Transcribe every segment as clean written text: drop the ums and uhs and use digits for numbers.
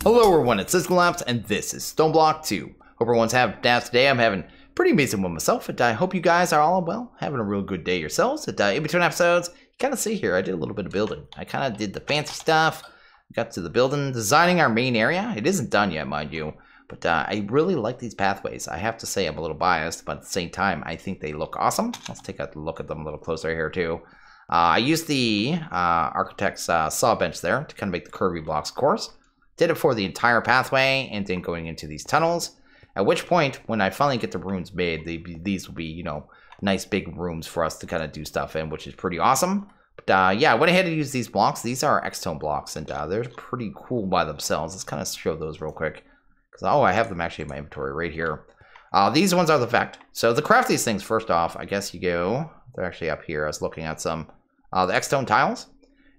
Hello everyone, it's SystemCollapse and this is Stoneblock 2. Hope everyone's having a day today. I'm having a pretty amazing one myself, and I hope you guys are all well, having a real good day yourselves. In between episodes, you kind of see here, I did a little bit of building. I kind of did the fancy stuff, got to the building, designing our main area. It isn't done yet, mind you, but I really like these pathways. I have to say I'm a little biased, but at the same time, I think they look awesome. Let's take a look at them a little closer here too. I used the architect's saw bench there to kind of make the curvy blocks, of course. Did it for the entire pathway and then going into these tunnels. At which point, when I finally get the rooms made, these will be, you know, nice big rooms for us to kind of do stuff in, which is pretty awesome. But yeah, I went ahead and used these blocks. These are X-tone blocks, and they're pretty cool by themselves. Let's kind of show those real quick. Because, oh, I have them actually in my inventory right here. These ones are the fact. So to craft these things, first off, I guess you go, they're actually up here. I was looking at some, the X-tone tiles.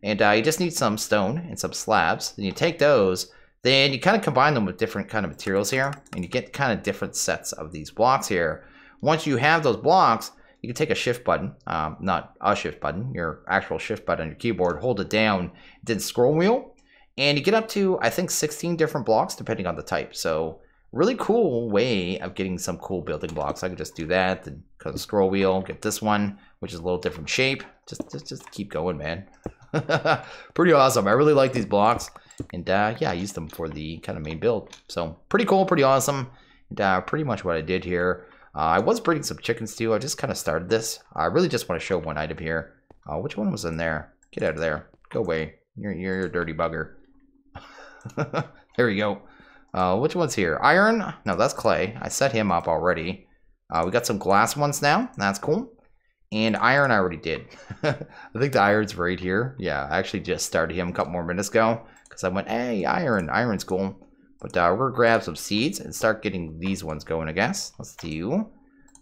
And you just need some stone and some slabs. Then you take those, then you kind of combine them with different kind of materials here, and you get kind of different sets of these blocks here. Once you have those blocks, you can take a shift button, not a shift button, your actual shift button on your keyboard, hold it down, then scroll wheel, and you get up to, I think, 16 different blocks depending on the type. So really cool way of getting some cool building blocks. I could just do that, then go to the scroll wheel, get this one, which is a little different shape. Just keep going, man. Pretty awesome. I really like these blocks, and yeah, I used them for the kind of main build. So pretty cool, pretty awesome, and pretty much what I did here. I was breeding some chickens too. I just kind of started this. I really just want to show one item here. Which one was in there? Get out of there. Go away. You're a dirty bugger. There we go. Which one's here? Iron? No, that's clay. I set him up already. We got some glass ones now. That's cool. And iron I already did. I think the iron's right here. Yeah, I actually just started him a couple more minutes ago. Because I went, hey, iron's cool. But we're going to grab some seeds and start getting these ones going, I guess. Let's do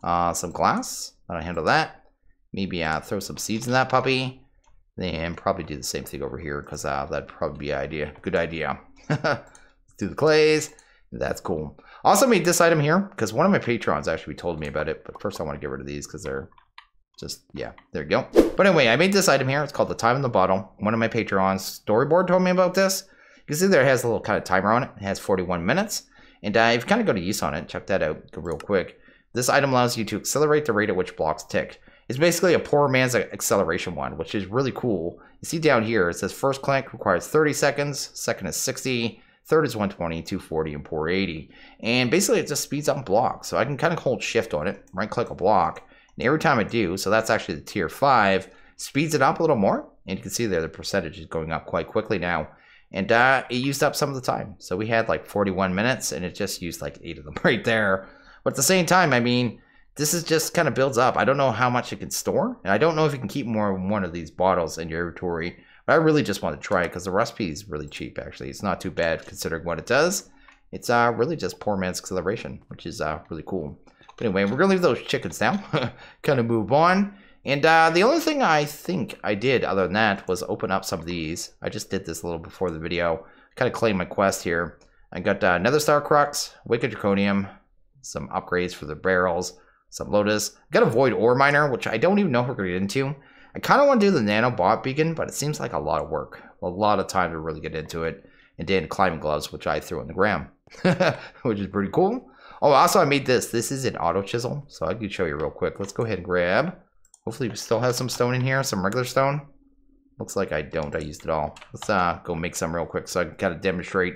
some glass. That'll handle that. Maybe throw some seeds in that puppy. Then probably do the same thing over here. Because that'd probably be an idea. Good idea. Let's do the clays. That's cool. Also made this item here. Because one of my patrons actually told me about it. But first I want to get rid of these because they're just, yeah, there you go. But anyway, I made this item here. It's called the time in the bottle. One of my patrons, Storyboard, told me about this. You can see there it has a little kind of timer on it. It has 41 minutes. And if you kind of go to use on it, check that out real quick. This item allows you to accelerate the rate at which blocks tick. It's basically a poor man's acceleration one, which is really cool. You see down here, it says first click requires 30 seconds, second is 60, third is 120, 240, and 480. And basically it just speeds up blocks. So I can kind of hold shift on it, right click a block. And every time I do, so that's actually the tier 5, speeds it up a little more. And you can see there the percentage is going up quite quickly now. And it used up some of the time. So we had like 41 minutes and it just used like 8 of them right there. But at the same time, I mean, this is just kind of builds up. I don't know how much it can store. And I don't know if you can keep more than one of these bottles in your inventory. But I really just want to try it because the recipe is really cheap actually. It's not too bad considering what it does. It's really just poor man's acceleration, which is really cool. But anyway, we're going to leave those chickens now. Kind of move on. And the only thing I think I did other than that was open up some of these. I just did this a little before the video. Kind of claimed my quest here. I got Nether Star Crux, Wicked Draconium, some upgrades for the barrels, some Lotus. Got a Void Ore Miner, which I don't even know if we're going to get into. I kind of want to do the Nano Bot Beacon, but it seems like a lot of work. A lot of time to really get into it. And then climbing gloves, which I threw on the ground. Which is pretty cool. Oh, also I made this. This is an auto chisel, so I can show you real quick. Let's go ahead and grab. Hopefully we still have some stone in here, some regular stone. Looks like I don't. I used it all. Let's go make some real quick so I can kind of demonstrate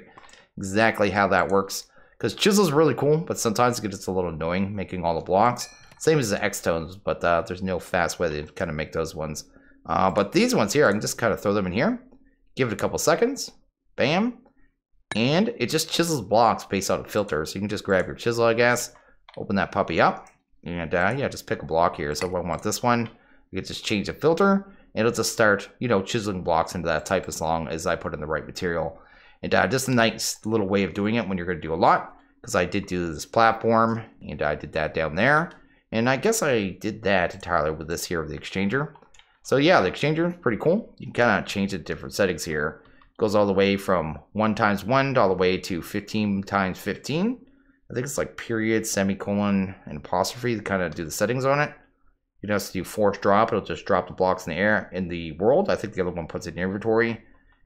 exactly how that works. Because chisel's really cool, but sometimes it gets a little annoying making all the blocks. Same as the X-tones, but there's no fast way to kind of make those ones. But these ones here, I can just kind of throw them in here. Give it a couple seconds. Bam. And it just chisels blocks based on a filter. So you can just grab your chisel, I guess. Open that puppy up. And yeah, just pick a block here. So if I want this one, you can just change the filter. And it'll just start, you know, chiseling blocks into that type as long as I put in the right material. And just a nice little way of doing it when you're going to do a lot. Because I did do this platform. And I did that down there. And I guess I did that entirely with this here of the exchanger. So yeah, the exchanger is pretty cool. You can kind of change it to different settings here. Goes all the way from 1 times 1 all the way to 15 times 15. I think it's like period, semicolon, and apostrophe to kind of do the settings on it. You don't have to do force drop. It'll just drop the blocks in the air in the world. I think the other one puts it in your inventory.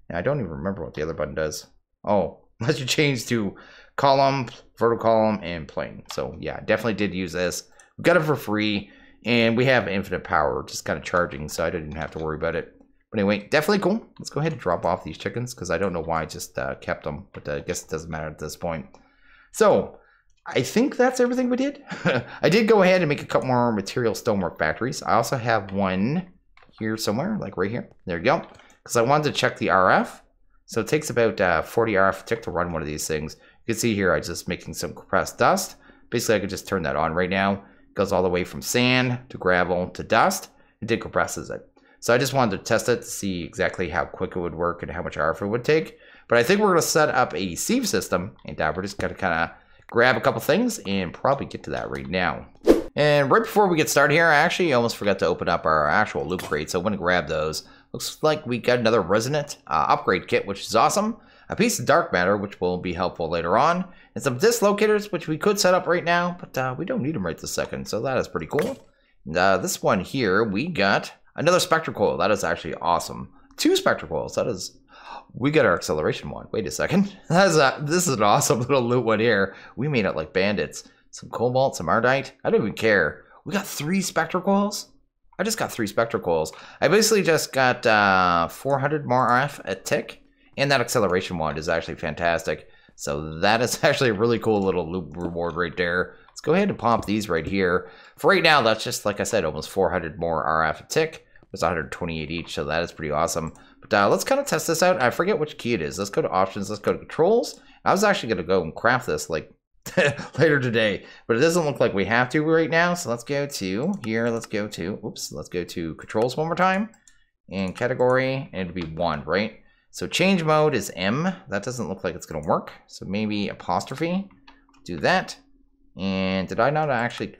And I don't even remember what the other button does. Oh, lets you change to column, vertical column, and plane. So yeah, definitely did use this. We got it for free, and we have infinite power, just kind of charging, so I didn't even have to worry about it. But anyway, definitely cool. Let's go ahead and drop off these chickens, because I don't know why I just kept them, but I guess it doesn't matter at this point. So I think that's everything we did. I did go ahead and make a couple more material stonework factories. I also have one here somewhere, like right here. There you go. Because I wanted to check the RF. So it takes about 40 RF tick to run one of these things. You can see here, I'm just making some compressed dust. Basically, I could just turn that on right now. It goes all the way from sand to gravel to dust. It decompresses it. So I just wanted to test it to see exactly how quick it would work and how much RF it would take. But I think we're going to set up a sieve system, and we're just going to kind of grab a couple things and probably get to that right now. And right before we get started here, I actually almost forgot to open up our actual loot crate, so I'm going to grab those. Looks like we got another resonant upgrade kit, which is awesome. A piece of dark matter, which will be helpful later on. And some dislocators, which we could set up right now, but we don't need them right this second, so that is pretty cool. And this one here, we got another spectral coil. That is actually awesome. 2 spectral coils. That is... We got our acceleration one. Wait a second. This is an awesome little loot one here. We made it like bandits. Some cobalt, some ardite. I don't even care. We got 3 spectral coils. I just got 3 spectral coils. I basically just got 400 more RF a tick. And that acceleration wand is actually fantastic. So that is actually a really cool little loot reward right there. Let's go ahead and pop these right here. For right now, that's just, like I said, almost 400 more RF a tick. It's 128 each, so that is pretty awesome. But let's kind of test this out. I forget which key it is. Let's go to options. Let's go to controls. I was actually going to go and craft this like later today, but it doesn't look like we have to right now. So let's go to here. Let's go to controls one more time, and category, and it'd be 1, right? So change mode is M. That doesn't look like it's going to work. So maybe apostrophe. Do that. And did I not actually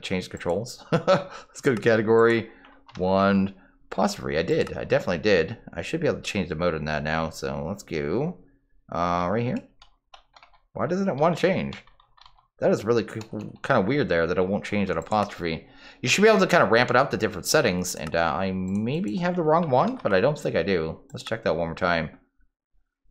change controls? Let's go to category 1. Apostrophe. I did. I definitely did. I should be able to change the mode on that now. So let's go right here. Why doesn't it want to change? That is really kind of weird there that it won't change that apostrophe. You should be able to kind of ramp it up to different settings. And I maybe have the wrong one, but I don't think I do. Let's check that one more time.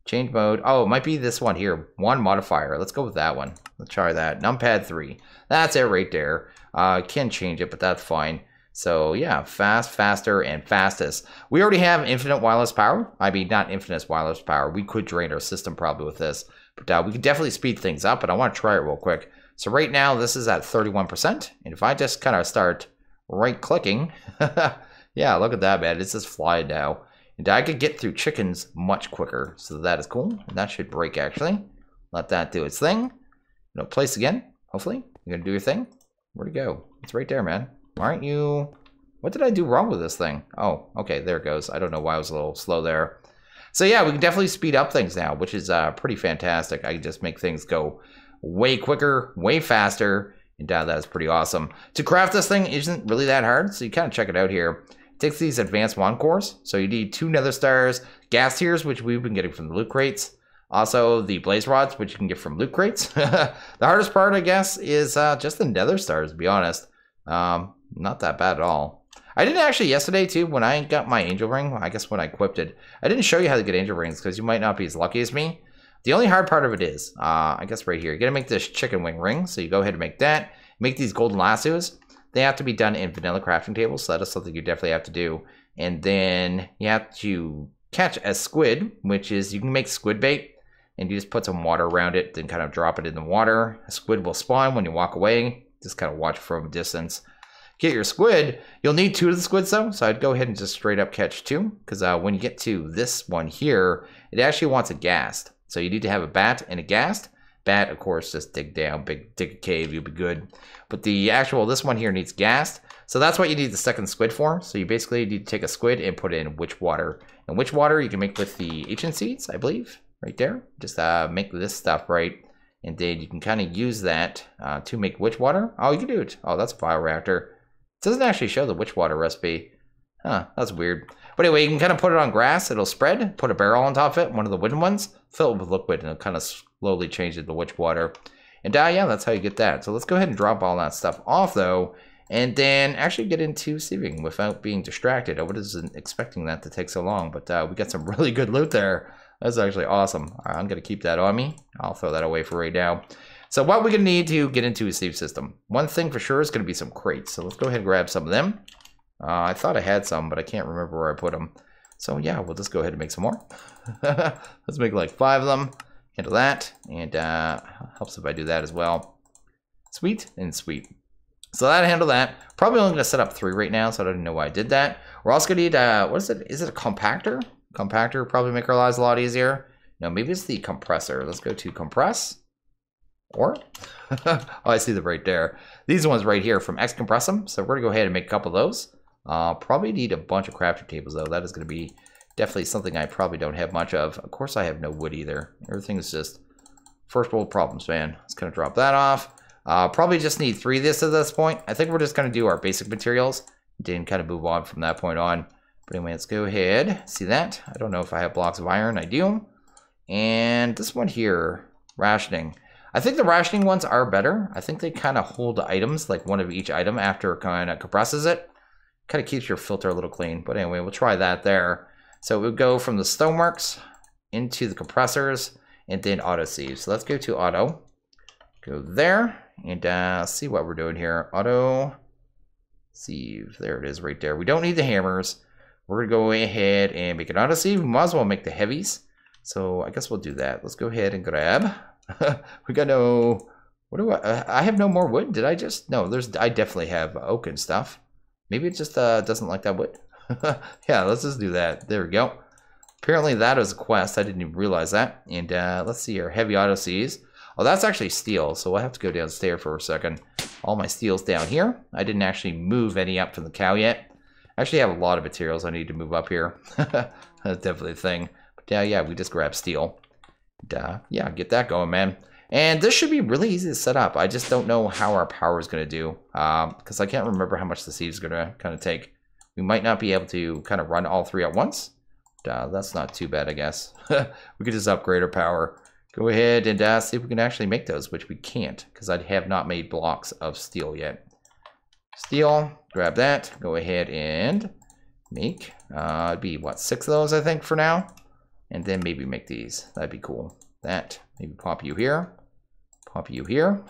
Change mode. Oh, it might be this one here. 1 modifier. Let's go with that one. Let's try that. Numpad 3. That's it right there. I can change it, but that's fine. So yeah, fast, faster, and fastest. We already have infinite wireless power. I mean, not infinite wireless power. We could drain our system probably with this. But we could definitely speed things up, but I want to try it real quick. So right now, this is at 31%. And if I just kind of start right-clicking, yeah, look at that, man. It's just flying now. And I could get through chickens much quicker. So that is cool. And that should break, actually. Let that do its thing. Place again, hopefully. You're going to do your thing. Where'd it go? It's right there, man. Aren't you... What did I do wrong with this thing? Oh, okay, there it goes. I don't know why I was a little slow there. So yeah, we can definitely speed up things now, which is pretty fantastic. I can just make things go way quicker, way faster, and that is pretty awesome. To craft this thing isn't really that hard, so you kind of check it out here. It takes these advanced wand cores, so you need 2 nether stars, gas tiers, which we've been getting from the loot crates. Also, the blaze rods, which you can get from loot crates. The hardest part, I guess, is just the nether stars, to be honest. Not that bad at all. I did actually yesterday too, when I got my angel ring, I guess when I equipped it, I didn't show you how to get angel rings because you might not be as lucky as me. The only hard part of it is, I guess right here, you're going to make this chicken wing ring. So you go ahead and make that. Make these golden lassos. They have to be done in vanilla crafting tables, so that is something you definitely have to do. And then you have to catch a squid, which is, you can make squid bait, and you just put some water around it, then kind of drop it in the water. A squid will spawn when you walk away. Just kind of watch from a distance. Get your squid. You'll need 2 of the squids though, so I'd go ahead and just straight up catch 2, because when you get to this one here, it actually wants a ghast. So you need to have a bat and a ghast. Bat, of course, just dig down, dig a cave, you'll be good. But the actual, this one here needs ghast. So that's what you need the second squid for. So you basically need to take a squid and put it in witch water. And witch water you can make with the ancient seeds, I believe, right there. Just make this stuff right. And then you can kind of use that to make witch water. Oh, you can do it. Oh, that's a bioreactor. It doesn't actually show the witch water recipe. Huh, that's weird. But anyway, you can kind of put it on grass. It'll spread. Put a barrel on top of it, one of the wooden ones. Fill it with liquid, and it'll kind of slowly change it to witch water. And yeah, that's how you get that. So let's go ahead and drop all that stuff off, though. And then actually get into sieving without being distracted. I wasn't expecting that to take so long, but we got some really good loot there. That's actually awesome. All right, I'm going to keep that on me. I'll throw that away for right now. So what we're going to need to get into a Sieve system. One thing for sure is going to be some crates. So let's go ahead and grab some of them. I thought I had some, but I can't remember where I put them. So yeah, we'll just go ahead and make some more. Let's make like 5 of them. Handle that. And helps if I do that as well. Sweet and sweet. So that handle that. Probably only going to set up 3 right now, so I don't know why I did that. We're also going to need, what is it? Is it a compactor? Compactor probably make our lives a lot easier. No, maybe it's the compressor. Let's go to compress. Or, oh, I see them right there. These ones right here from X Compress them. So we're going to go ahead and make a couple of those. Probably need a bunch of crafting tables, though. That is going to be definitely something I probably don't have much of. Of course, I have no wood either. Everything is just first world problems, man. Let's kind of drop that off. Probably just need 3 of this at this point. I think we're just going to do our basic materials. Then kind of move on from that point on. But anyway, let's go ahead. See that? I don't know if I have blocks of iron. I do. And this one here, rationing. I think the rationing ones are better. I think they kind of hold the items, like one of each item after it kind of compresses it. Kind of keeps your filter a little clean. But anyway, we'll try that there. So we'll go from the stoneworks into the compressors and then auto sieve. So let's go to auto. Go there and see what we're doing here. Auto sieve. There it is right there. We don't need the hammers. We're going to go ahead and make an auto sieve. We might as well make the heavies. So I guess we'll do that. Let's go ahead and grab. We got no, what do I have no more wood. Did I just, no, I definitely have oak and stuff. Maybe it just doesn't like that wood. Yeah, let's just do that. There we go. Apparently that is a quest. I didn't even realize that. And let's see here, heavy auto sieves. Oh, that's actually steel. So I'll have to go downstairs for a second. All my steel's down here. I didn't actually move any up from the cow yet. I actually have a lot of materials I need to move up here. That's definitely a thing. But yeah, we just grab steel. Yeah, get that going, man. And this should be really easy to set up. I just don't know how our power is going to do. Because I can't remember how much the sieve is going to kind of take. We might not be able to kind of run all 3 at once. That's not too bad, I guess. We could just upgrade our power. Go ahead and see if we can actually make those, which we can't. Because I have not made blocks of steel yet. Steel, grab that. Go ahead and make, it'd be, what, 6 of those, I think, for now. And then maybe make these. That'd be cool. That. Maybe pop you here. Pop you here.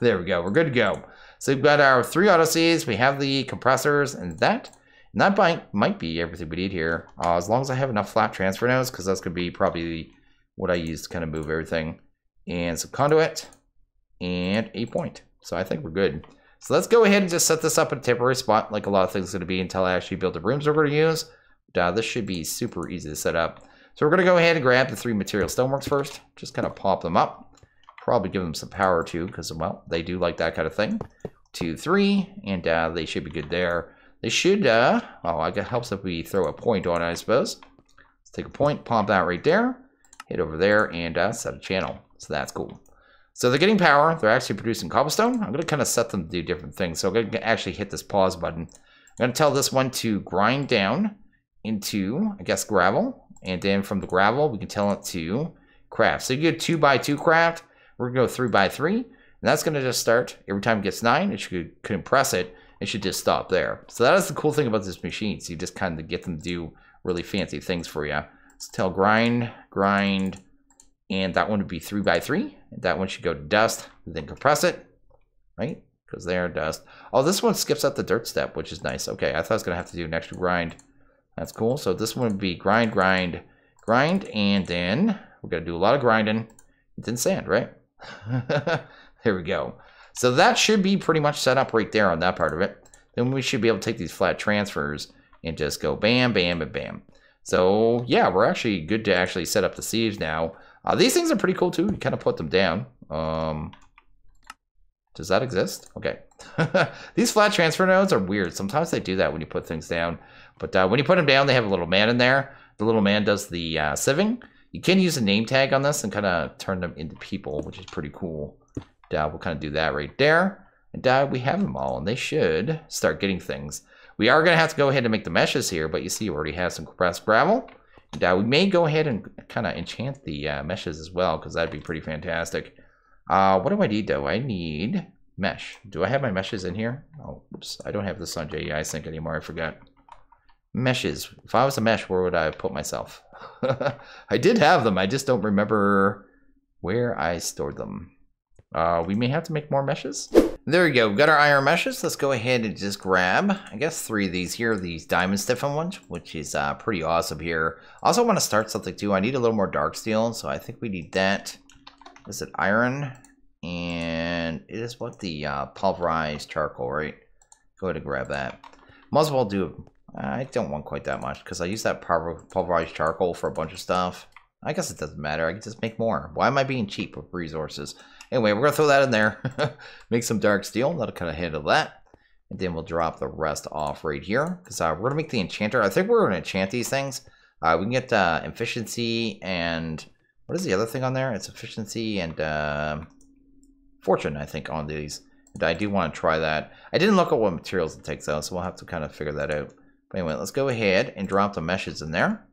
There we go. We're good to go. So we've got our 3 auto sieves. We have the compressors and that. And that might be everything we need here. As long as I have enough flat transfer nodes, because that's going to be probably what I use to kind of move everything. And some conduit. And a point. So I think we're good. So let's go ahead and just set this up in a temporary spot, like a lot of things are going to be until I actually build the rooms we're going to use. This should be super easy to set up. So we're going to go ahead and grab the 3 material stoneworks first. Just kind of pop them up. Probably give them some power too, because, well, they do like that kind of thing. 2, 3, and they should be good there. They should, oh, I guess it helps if we throw a point on it, I suppose. Let's take a point, pop that right there. Hit over there and set a channel. So that's cool. So they're getting power. They're actually producing cobblestone. I'm going to kind of set them to do different things. So I'm going to actually hit this pause button. I'm going to tell this one to grind down into, I guess, gravel. And then from the gravel, we can tell it to craft. So you get 2 by 2 craft. We're going to go 3 by 3. And that's going to just start. Every time it gets 9, it should compress it. It should just stop there. So that is the cool thing about this machine. So you just kind of get them to do really fancy things for you. So tell grind, grind. And that one would be 3 by 3. And that one should go to dust. Then compress it. Right? Because they are dust. Oh, this one skips out the dirt step, which is nice. Okay, I thought I was going to have to do an extra grind. That's cool. So this one would be grind, grind, grind, and then we're going to do a lot of grinding, and then sand, right? There we go. So that should be pretty much set up right there on that part of it. Then we should be able to take these flat transfers and just go bam, bam, and bam. So yeah, we're actually good to actually set up the sieves now. These things are pretty cool too. You kind of put them down. Does that exist? Okay. These flat transfer nodes are weird. Sometimes they do that when you put things down. But when you put them down, they have a little man in there. The little man does the sieving. You can use a name tag on this and kind of turn them into people, which is pretty cool. We'll kind of do that right there. And we have them all, and they should start getting things. We are going to have to go ahead and make the meshes here, but you see we already have some compressed gravel. And we may go ahead and kind of enchant the meshes as well, because that'd be pretty fantastic. What do I need, though? I need mesh. Do I have my meshes in here? Oh, oops. I don't have this on JEI Sync anymore. I forgot. Meshes. If I was a mesh, where would I put myself? I did have them. I just don't remember where I stored them. We may have to make more meshes. There we go. We've got our iron meshes. Let's go ahead and just grab, I guess, 3 of these here. These diamond stiffened ones, which is pretty awesome here. I also want to start something too. I need a little more dark steel, so I think we need that. Is it iron? And it is what the pulverized charcoal, right? Go ahead and grab that. Might as well do. I don't want quite that much because I use that pulverized charcoal for a bunch of stuff. I guess it doesn't matter. I can just make more. Why am I being cheap with resources? Anyway, we're going to throw that in there. Make some dark steel. That'll kind of handle that. And then we'll drop the rest off right here. Because we're going to make the enchanter. I think we're going to enchant these things. We can get efficiency and... What is the other thing on there? It's efficiency and fortune, I think, on these. And I do want to try that. I didn't look at what materials it takes, though. So we'll have to kind of figure that out. But anyway, let's go ahead and drop the meshes in there.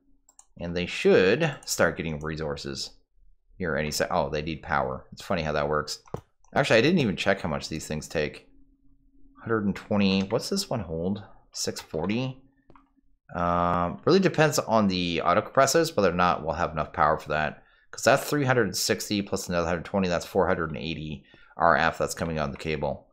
And they should start getting resources here any second. Oh, they need power. It's funny how that works. Actually, I didn't even check how much these things take. 120. What's this one hold? 640. Really depends on the auto compressors, whether or not we'll have enough power for that. Because that's 360 plus another 120. That's 480 RF that's coming on the cable.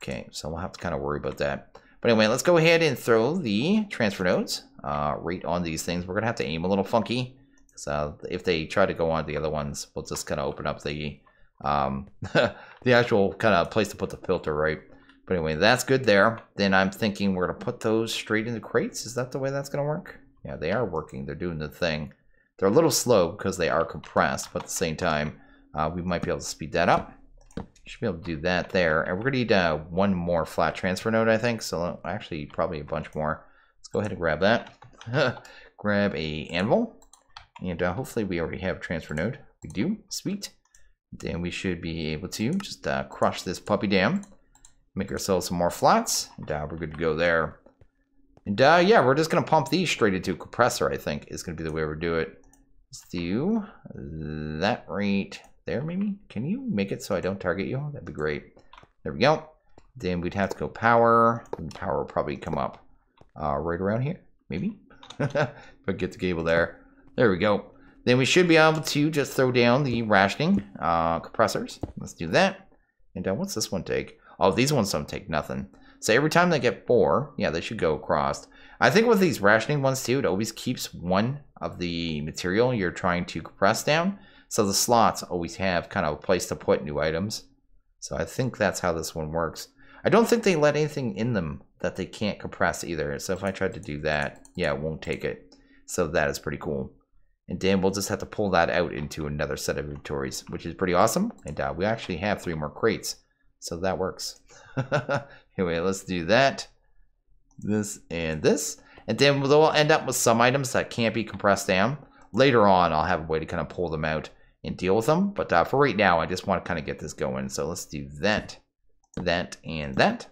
Okay, so we'll have to kind of worry about that. But anyway, let's go ahead and throw the transfer nodes right on these things. We're going to have to aim a little funky. So if they try to go on the other ones, we'll just kind of open up the the actual kind of place to put the filter, right? But anyway, that's good there. Then I'm thinking we're going to put those straight into crates. Is that the way that's going to work? Yeah, they are working. They're doing the thing. They're a little slow because they are compressed, but at the same time, we might be able to speed that up. Should be able to do that there. And we're going to need one more flat transfer node, I think. So actually, probably a bunch more. Let's go ahead and grab that. Grab a anvil. And hopefully we already have a transfer node. We do. Sweet. Then we should be able to just crush this puppy down. Make ourselves some more flats. And we're good to go there. And yeah, we're just going to pump these straight into a compressor, I think, is going to be the way we do it. Let's do that right there, maybe. Can you make it so I don't target you? That'd be great. There we go. Then we'd have to go power. And power will probably come up right around here, maybe. If I get the cable there. There we go. Then we should be able to just throw down the rationing compressors. Let's do that. And what's this one take? Oh, these ones don't take nothing. So every time they get 4, yeah, they should go across. I think with these rationing ones too, it always keeps one of the material you're trying to compress down. So the slots always have kind of a place to put new items. So I think that's how this one works. I don't think they let anything in them that they can't compress either. So if I tried to do that, yeah, it won't take it. So that is pretty cool. And then we'll just have to pull that out into another set of inventories, which is pretty awesome. And we actually have 3 more crates. So that works. Anyway, let's do that. This and this. And then we'll end up with some items that can't be compressed down. Later on, I'll have a way to kind of pull them out and deal with them. But for right now, I just want to kind of get this going. So let's do that, that, and that.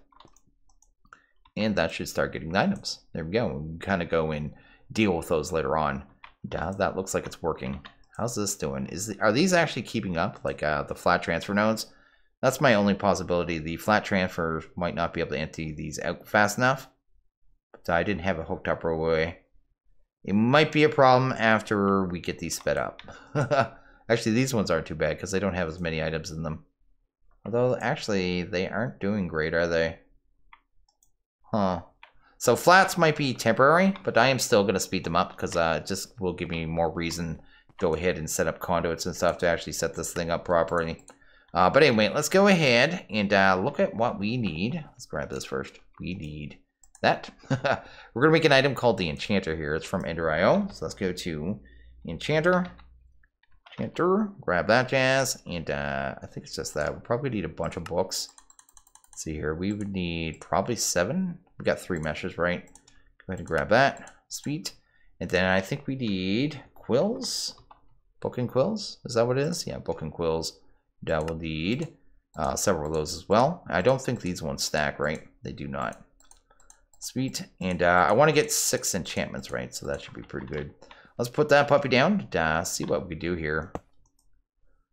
And that should start getting the items. There we go. We can kind of go and deal with those later on. That looks like it's working. How's this doing? Are these actually keeping up, like the flat transfer nodes? That's my only possibility. The flat transfer might not be able to empty these out fast enough. But I didn't have it hooked up right away. It might be a problem after we get these sped up. Actually, these ones aren't too bad because they don't have as many items in them. Although, actually, they aren't doing great, are they? Huh. So flats might be temporary, but I am still going to speed them up because it just will give me more reason to go ahead and set up conduits and stuff to actually set this thing up properly. But anyway, let's go ahead and look at what we need. Let's grab this first. We need that. We're going to make an item called the Enchanter here. It's from Ender.io. So let's go to Enchanter. Enchanter. Grab that jazz. And I think it's just that. We'll probably need a bunch of books. Let's see here. We would need probably 7. We got 3 meshes, right? Go ahead and grab that. Sweet. And then I think we need quills. Book and quills. Is that what it is? Yeah, book and quills. We'll need several of those as well. I don't think these ones stack, right? They do not. Sweet. And I want to get 6 enchantments, right? So that should be pretty good. Let's put that puppy down. See what we can do here.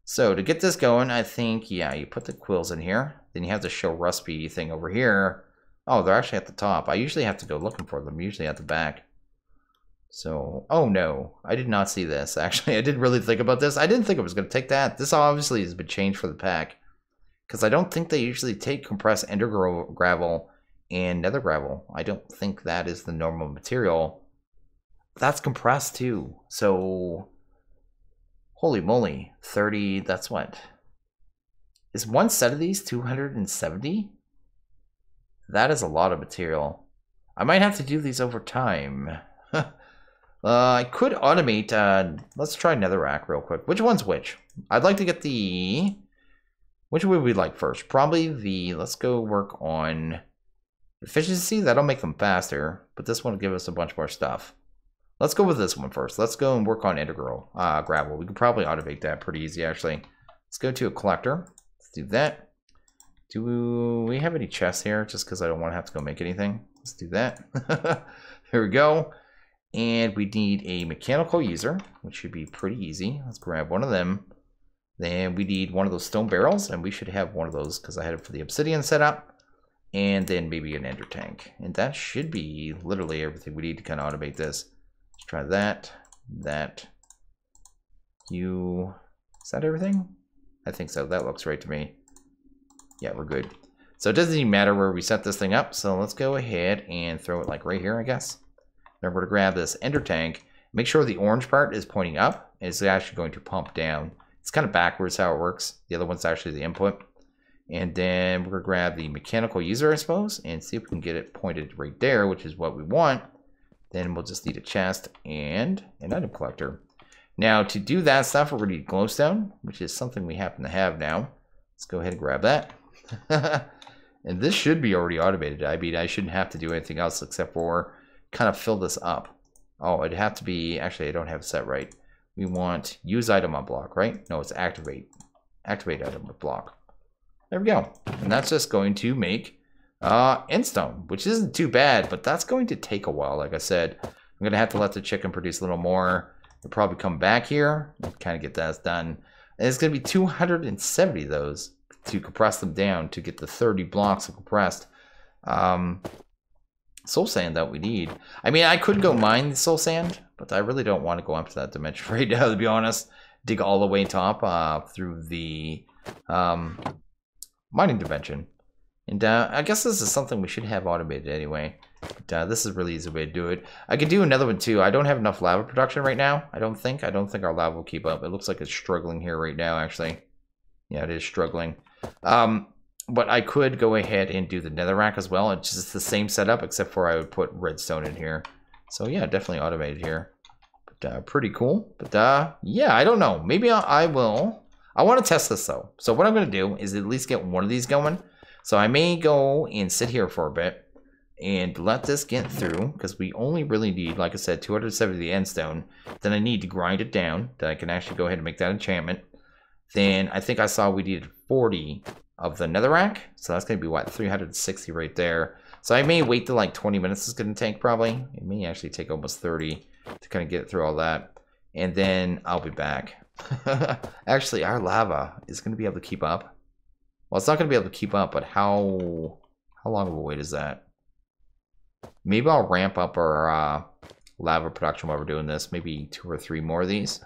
So to get this going, I think, yeah, you put the quills in here. Then you have the show recipe thing over here. Oh, they're actually at the top. I usually have to go looking for them. Usually at the back. So, oh no, I did not see this. Actually, I didn't really think about this. I didn't think it was going to take that. This obviously has been changed for the pack. Because I don't think they usually take compressed ender gravel and nether gravel. I don't think that is the normal material. That's compressed too. So, holy moly, 30, that's what? Is one set of these 270? That is a lot of material. I might have to do these over time. I could automate, let's try netherrack real quick. Which one's which? I'd like to get the, which would we like first? Probably the, let's go work on efficiency. That'll make them faster, but this one will give us a bunch more stuff. Let's go with this one first. Let's go and work on integral gravel. We could probably automate that pretty easy, actually. Let's go to a collector. Let's do that. Do we have any chests here? Just because I don't want to have to go make anything. Let's do that. Here we go. And we need a mechanical user, which should be pretty easy. Let's grab one of them. Then we need one of those stone barrels, and we should have one of those because I had it for the obsidian setup. And then maybe an ender tank. And that should be literally everything we need to kind of automate this. Let's try that. That. Is that everything? I think so. That looks right to me. Yeah, we're good. So it doesn't even matter where we set this thing up. So let's go ahead and throw it like right here, I guess. Remember to grab this ender tank. Make sure the orange part is pointing up. And it's actually going to pump down. It's kind of backwards how it works. The other one's actually the input. And then we're going to grab the mechanical user, I suppose, and see if we can get it pointed right there, which is what we want. Then we'll just need a chest and an item collector. Now, to do that stuff, we're going to need glowstone, which is something we happen to have now. Let's go ahead and grab that. And this should be already automated. I mean, I shouldn't have to do anything else except for kind of fill this up. Oh, it'd have to be, actually, I don't have it set right. We want use item on block, right? No, it's activate. Activate item with block. There we go. And that's just going to make endstone, which isn't too bad, but that's going to take a while. Like I said, I'm going to have to let the chicken produce a little more. We'll probably come back here and kind of get that done. And it's going to be 270 of those to compress them down to get the 30 blocks of compressed soul sand that we need. I mean, I could go mine the soul sand, but I really don't want to go up to that dimension right now, to be honest. Dig all the way top through the mining dimension. And I guess this is something we should have automated anyway. But this is a really easy way to do it. I could do another one too. I don't have enough lava production right now. I don't think our lava will keep up. It looks like it's struggling here right now, actually. Yeah, it is struggling. But I could go ahead and do the netherrack as well. It's just the same setup, except for I would put redstone in here. So yeah, definitely automated here. But pretty cool. But yeah, I don't know. Maybe I will. I want to test this though. So what I'm going to do is at least get one of these going. So I may go and sit here for a bit and let this get through, because we only really need, like I said, 270 endstone. Then I need to grind it down, that I can actually go ahead and make that enchantment. Then I think I saw we needed 40 of the netherrack. So that's going to be, what, 360 right there. So I may wait till like 20 minutes it's going to take probably. It may actually take almost 30 to kind of get through all that. And then I'll be back. Actually, our lava is going to be able to keep up. Well, it's not going to be able to keep up, but how long of a wait is that? Maybe I'll ramp up our lava production while we're doing this. Maybe 2 or 3 more of these.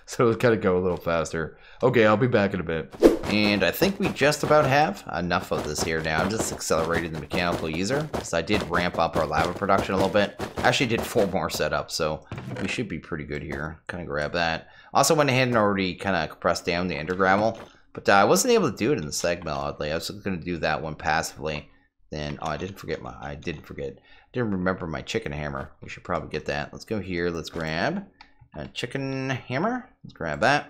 So it'll kind of go a little faster. Okay, I'll be back in a bit. And I think we just about have enough of this here now. I'm just accelerating the mechanical user, because I did ramp up our lava production a little bit. I actually did 4 more setups, so we should be pretty good here. Kind of grab that. Also went ahead and already kind of compressed down the ender gravel, but I wasn't able to do it in the seg mill, oddly. I was going to do that one passively. Then, oh, I didn't remember my chicken hammer. We should probably get that. Let's go here. Let's grab a chicken hammer. Let's grab that.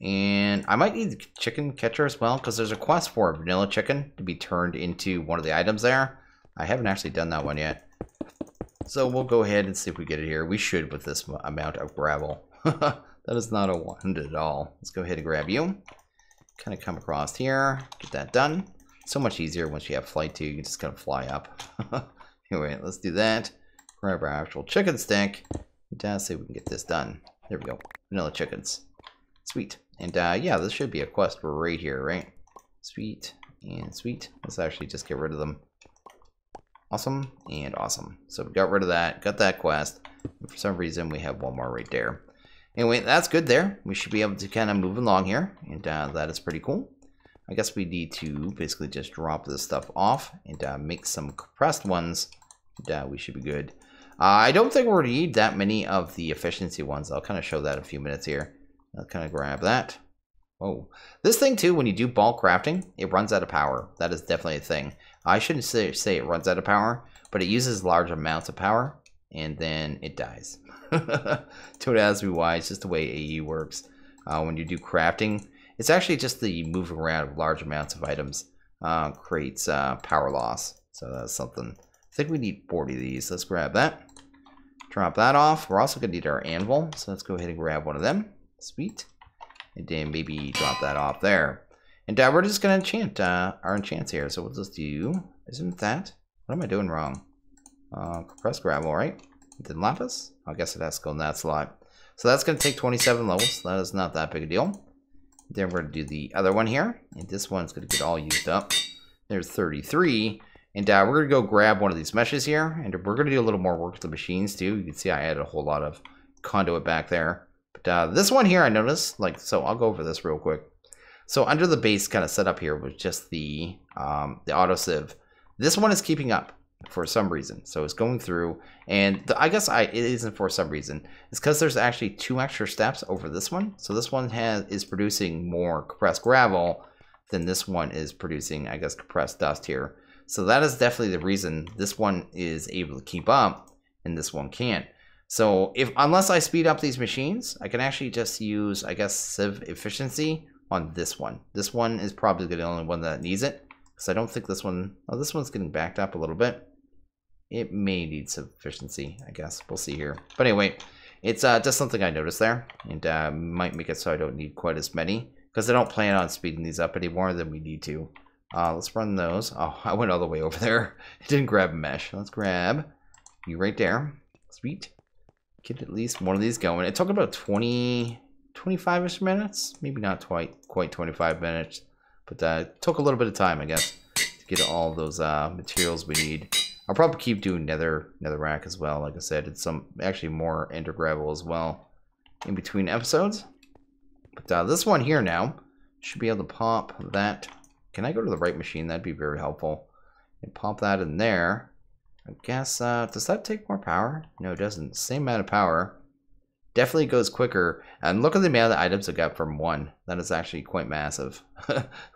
And I might need the chicken catcher as well, because there's a quest for a vanilla chicken to be turned into one of the items there. I haven't actually done that one yet. So we'll go ahead and see if we get it here. We should with this amount of gravel. That is not a wand at all. Let's go ahead and grab you. Kind of come across here. Get that done. So much easier once you have flight too. You can just kind of fly up. Anyway, let's do that. Grab our actual chicken stick. And see if we can get this done. There we go. Vanilla chickens. Sweet. And yeah, this should be a quest for right here, right? Sweet and sweet. Let's actually just get rid of them. Awesome and awesome. So we got rid of that, got that quest. And for some reason, we have one more right there. Anyway, that's good there. We should be able to kind of move along here, and that is pretty cool. I guess we need to basically just drop this stuff off and make some compressed ones. And, we should be good. I don't think we're going to need that many of the efficiency ones. I'll kind of show that in a few minutes here. I'll kind of grab that. Oh, this thing too, when you do bulk crafting, it runs out of power. That is definitely a thing. I shouldn't say it runs out of power, but it uses large amounts of power, and then it dies. Don't ask me why, it's just the way AE works. When you do crafting, it's actually just the moving around of large amounts of items creates power loss. So that's something. I think we need 40 of these. Let's grab that. Drop that off. We're also going to need our anvil, so let's go ahead and grab one of them. Sweet. And then maybe drop that off there. And we're just going to enchant our enchants here. So we'll just do, isn't that? What am I doing wrong? Compressed gravel, right? Then lapis? I guess it has to go in that slot. So that's going to take 27 levels. That is not that big a deal. Then we're going to do the other one here. And this one's going to get all used up. There's 33. And we're going to go grab one of these meshes here. And we're going to do a little more work with the machines too. You can see I added a whole lot of conduit back there. But this one here I noticed, like, so I'll go over this real quick. So under the base kind of setup here was just the auto sieve. This one is keeping up for some reason. So it's going through, and I guess it isn't for some reason. It's because there's actually 2 extra steps over this one. So this one is producing more compressed gravel than this one is producing, I guess, compressed dust here. So that is definitely the reason this one is able to keep up and this one can't. So unless I speed up these machines, I can actually just use, I guess, sieve efficiency on this one. This one is probably the only one that needs it, because I don't think this one, oh, this one's getting backed up a little bit. It may need some efficiency, I guess. We'll see here. But anyway, it's just something I noticed there, and might make it so I don't need quite as many, because I don't plan on speeding these up any more than we need to. Let's run those. Oh, I went all the way over there. It didn't grab a mesh. Let's grab you right there. Sweet. Get at least one of these going. It took about 25-ish minutes. Maybe not quite 25 minutes. But it took a little bit of time, I guess, to get all those materials we need. I'll probably keep doing nether rack as well. Like I said, it's actually more ender gravel as well in between episodes. But this one here now should be able to pop that. Can I go to the right machine? That'd be very helpful. And pop that in there. I guess, does that take more power? No, it doesn't. Same amount of power. Definitely goes quicker. And look at the amount of items I got from one. That is actually quite massive.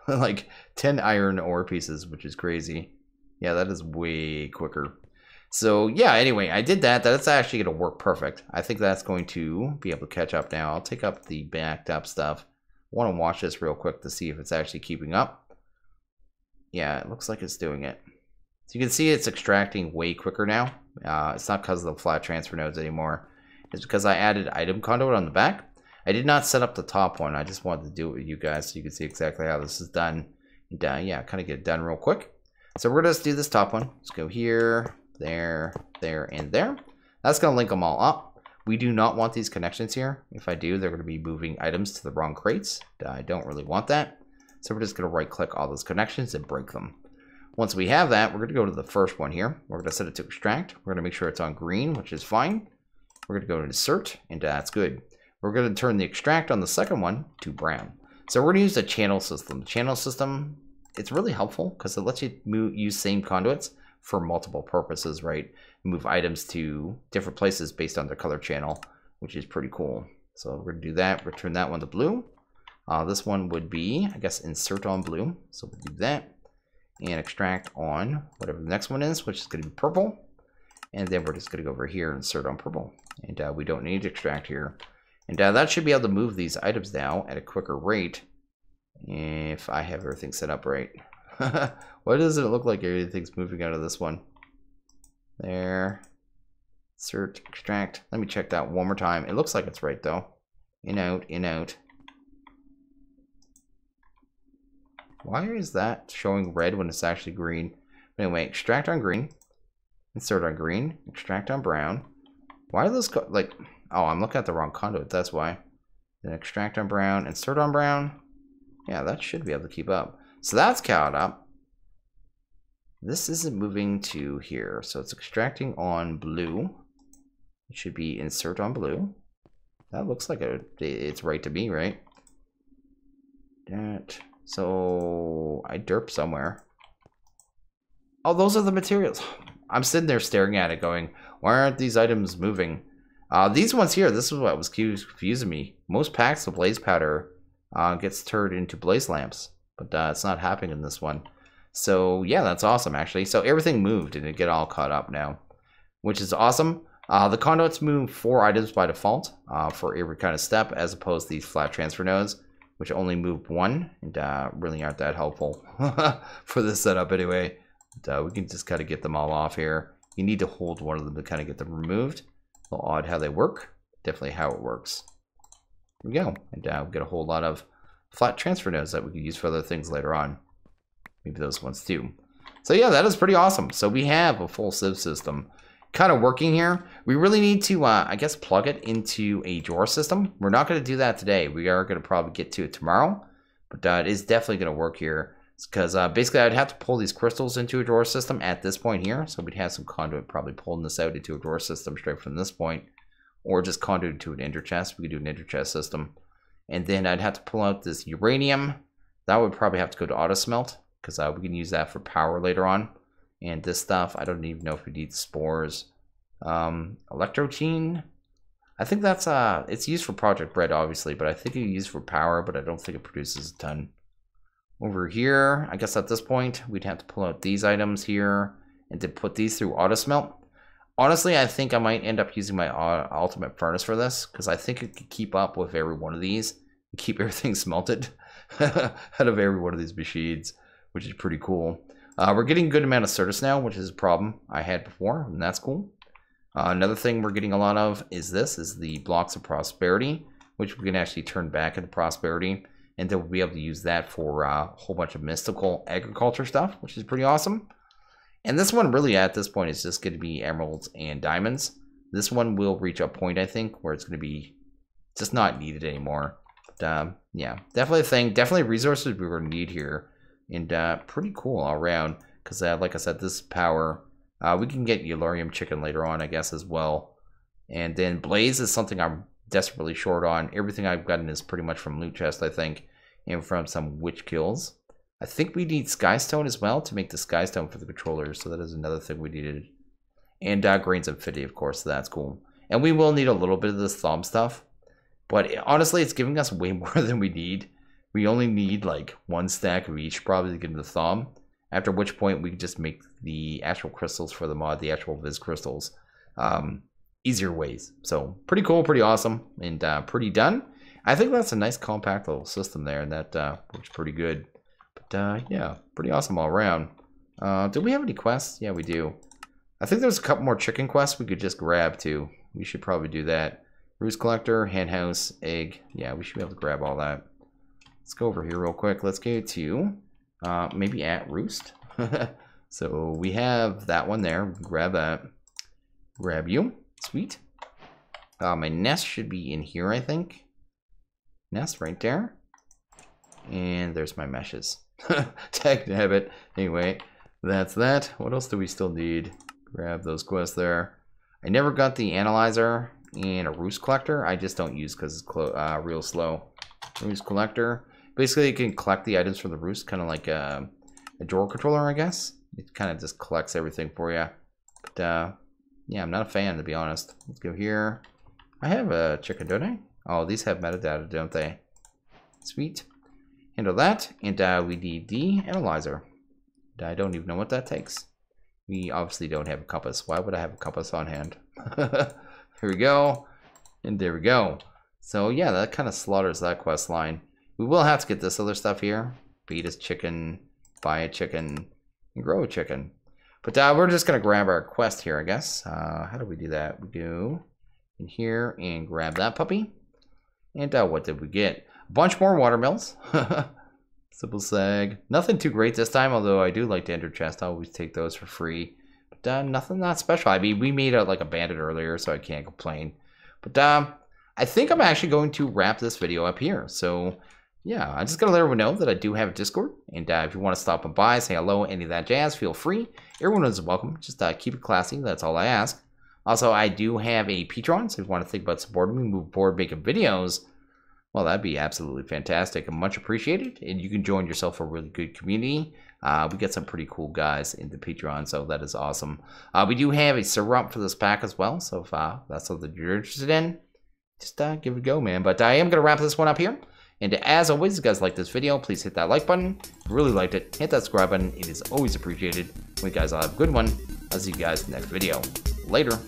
Like 10 iron ore pieces, which is crazy. Yeah, that is way quicker. So, yeah, anyway, I did that. That's actually going to work perfect. I think that's going to be able to catch up now. I'll take up the backed up stuff. I want to watch this real quick to see if it's actually keeping up. Yeah, it looks like it's doing it. So you can see it's extracting way quicker now. It's not because of the flat transfer nodes anymore. It's because I added item conduit on the back. I did not set up the top one. I just wanted to do it with you guys so you can see exactly how this is done. And yeah, kind of get it done real quick. So we're going to do this top one. Let's go here, there, there, and there. That's going to link them all up. We do not want these connections here. If I do, they're going to be moving items to the wrong crates. I don't really want that. So we're just going to right click all those connections and break them. Once we have that, we're going to go to the first one here. We're going to set it to extract. We're going to make sure it's on green, which is fine. We're going to go to insert, and that's good. We're going to turn the extract on the second one to brown. So we're going to use the channel system. The channel system, it's really helpful because it lets you use same conduits for multiple purposes, right? Move items to different places based on their color channel, which is pretty cool. So we're going to do that. Return that one to blue. This one would be, I guess, insert on blue. So we'll do that. And extract on whatever the next one is, which is going to be purple. And then we're just going to go over here and insert on purple. And we don't need to extract here. And that should be able to move these items now at a quicker rate if I have everything set up right. Why does it look like everything's moving out of this one? There. Insert, extract. Let me check that one more time. It looks like it's right though. In, out, in, out. Why is that showing red when it's actually green? But anyway, extract on green. Insert on green. Extract on brown. Why are those like... Oh, I'm looking at the wrong conduit. That's why. Then extract on brown. Insert on brown. Yeah, that should be able to keep up. So that's caught up. This isn't moving to here, so it's extracting on blue. It should be insert on blue. That looks like it's right to me, right? That. So I derp somewhere. Oh, those are the materials. I'm sitting there staring at it going, why aren't these items moving? These ones here, this is what was confusing me. Most packs of blaze powder gets turned into blaze lamps, but it's not happening in this one. So yeah, that's awesome actually. So everything moved and it get all caught up now, which is awesome. The conduits move 4 items by default for every kind of step, as opposed to these flat transfer nodes, which only move 1 and really aren't that helpful for this setup anyway. But, we can just kind of get them all off here. You need to hold one of them to kind of get them removed. A little odd how they work. Definitely how it works. Here we go. And we get a whole lot of flat transfer nodes that we can use for other things later on. Maybe those ones too. So yeah, that is pretty awesome. So we have a full sieve system kind of working here. We really need to, I guess, plug it into a drawer system. We're not going to do that today. We are going to probably get to it tomorrow. But it is definitely going to work here. Because basically I'd have to pull these crystals into a drawer system at this point here. So we'd have some conduit probably pulling this out into a drawer system straight from this point. Or just conduit to an ender chest. We could do an ender chest system. And then I'd have to pull out this uranium. That would probably have to go to auto smelt. Because we can use that for power later on. And this stuff, I don't even know if we need spores. Electrogene. I think that's, it's used for Project Bread obviously. But I think it's used for power. But I don't think it produces a ton. Over here, I guess at this point, we'd have to pull out these items here and to put these through auto smelt. Honestly, I think I might end up using my ultimate furnace for this because I think it could keep up with every one of these and keep everything smelted out of every one of these machines, which is pretty cool. We're getting a good amount of certus now, which is a problem I had before, and that's cool. Another thing we're getting a lot of is the blocks of prosperity, which we can actually turn back into prosperity. And then we'll be able to use that for a whole bunch of mystical agriculture stuff, which is pretty awesome. And this one really at this point is just going to be emeralds and diamonds. This one will reach a point, I think, where it's going to be just not needed anymore. But yeah, definitely a thing. Definitely resources we were going to need here. And pretty cool all around. Because like I said, this is power. We can get Yellorium chicken later on, I guess, as well. And then blaze is something I'm desperately short on. Everything I've gotten is pretty much from loot chest, I think. And from some witch kills. I think we need skystone as well to make the skystone for the controllers. So that is another thing we needed. And grains of infinity, of course. So that's cool. And we will need a little bit of this thumb stuff. But honestly, it's giving us way more than we need. We only need like 1 stack of each probably to get the thumb. After which point we can just make the actual crystals for the mod, the actual Viz crystals, easier ways. So pretty cool, pretty awesome, and pretty done. I think that's a nice compact little system there, and that works pretty good. But yeah, pretty awesome all around. Do we have any quests? Yeah, we do. I think there's a couple more chicken quests we could just grab too. We should probably do that. Roost collector, hen house, egg. Yeah, we should be able to grab all that. Let's go over here real quick. Let's go to maybe at roost. So we have that one there. Grab that. Grab you. Sweet. My nest should be in here, I think. Nest right there. And there's my meshes. Tag habit. Anyway, that's that. What else do we still need? Grab those quests there. I never got the analyzer and a roost collector. I just don't use because it's real slow. Roost collector. Basically, you can collect the items from the roost, kind of like a drawer controller, I guess. It kind of just collects everything for you. But yeah, I'm not a fan, to be honest. Let's go here. I have a chicken, don't I? Oh, these have metadata, don't they? Sweet. Handle that. And we need the analyzer. I don't even know what that takes. We obviously don't have a compass. Why would I have a compass on hand? Here we go. And there we go. So yeah, that kind of slaughters that quest line. We will have to get this other stuff here. Feed us chicken, buy a chicken, and grow a chicken. But we're just going to grab our quest here, I guess. How do we do that? We go in here and grab that puppy. And what did we get? A bunch more watermills. Simple sag. Nothing too great this time, although I do like the ender chest. I always take those for free. But nothing that special. I mean, we made like a bandit earlier, so I can't complain. But I think I'm actually going to wrap this video up here. So yeah, I just gotta let everyone know that I do have a Discord, and if you want to stop by, say hello, any of that jazz, feel free. Everyone is welcome. Just keep it classy. That's all I ask. Also, I do have a Patreon, so if you want to think about supporting me, move forward, making videos, well, that'd be absolutely fantastic and much appreciated. And you can join yourself a really good community. We got some pretty cool guys in the Patreon, so that is awesome. We do have a server up for this pack as well, so if that's something you're interested in, just give it a go, man. But I am going to wrap this one up here. And as always, if you guys like this video, please hit that like button. If you really liked it, hit that subscribe button. It is always appreciated. You guys all have a good one. I'll see you guys in the next video. Later.